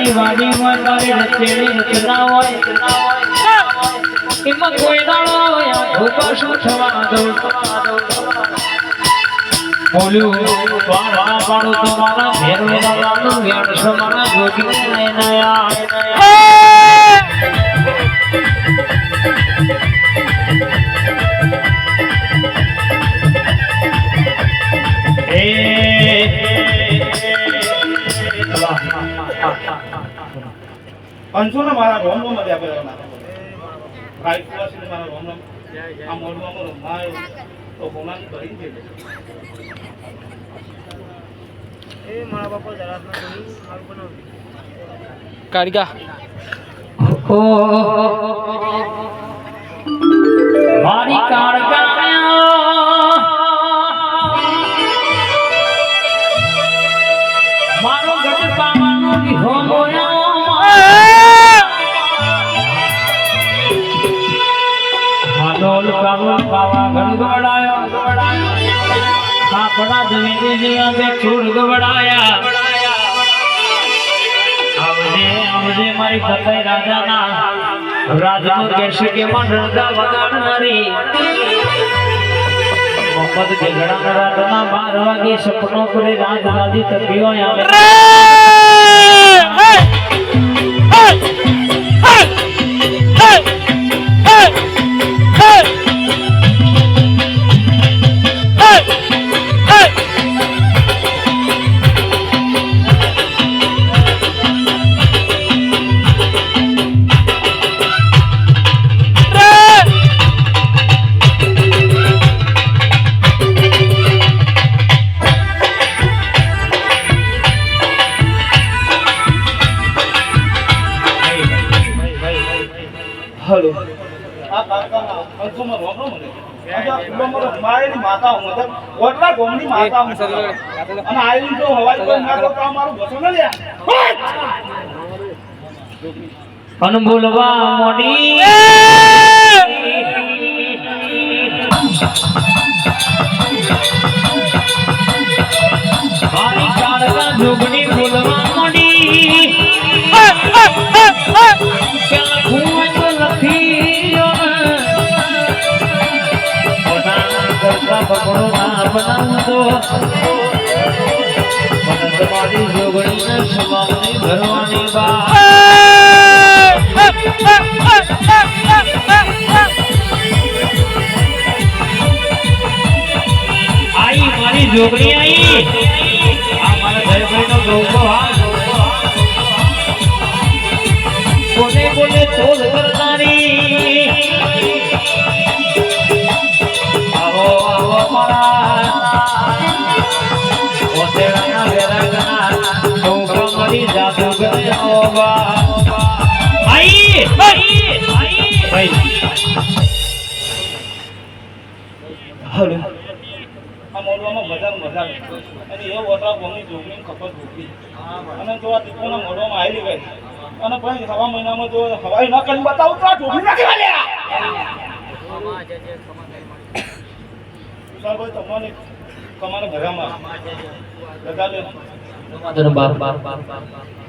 તારી વાડીમાં તારી રચેલી રચના હોય એમાં કોઈ દાડો ભૂપા શું થવા દો બોલ્યું વાળા પાડું તો મારા ભેરવે દાદાનું વ્યાણસો મારા જોગી નયા અંશો ને મારા રોમ રોમ જ આપે રાઈટ ક્લાસને મારા રોમ રોમ આ મોડવામાં રમાય તો કોનાની કરી દે એ મારા બાપા જરાસના કરી મારું બનાવ કાઢગા ઓ મારી કાઢગા મારો ગઢ પાવાનો દીહો મોયા હાલોલ કાવલ પાવા ગણગડાયો કાપડા જમીને જીવા બે છોડ ગવડાયા આવજે આવજે મારી ફતઈ રાજાના રાજનો કેશે કે મંડળતા વગાડનારી મોહમ્મદ ગેગડા રાતના 12 વાગે સપનો કરે રાજ રાજી તકીઓ આવે हेलो आ काका अंशो में रोम रोम ने अच्छा कुलमर मायनी माता हूं मतलब ओटला गोमनी माता हूं અને આઈલી જો હવાઈ કોઈ ના તો કામ મારું બસો ન લે અન બોલવા મોડી મારી કાળકા જોગણી બોલવા મોડી પકડો ના બનાવતો તમારી જોગણીને સમાવની ભરવાની આઈ મારી જોગણી આઈ આ મારા જયભાઈ નો ગૌકો હા કોને કોને તોલ કરનારી हेलो આ મોડવામાં મજા અને એ ઓટલા ગોમની જોગણી ખબર ભૂકી અને જો આ દીપોના મોડવામાં આવેલી ગઈ અને પછી સવા મહિનામાં જો હવાઈ ન કરી બતાવું તો આ જોગણી નાખી વાલ્યા સાહેબ તમને કમાને ઘરમાં લગા લે બાપ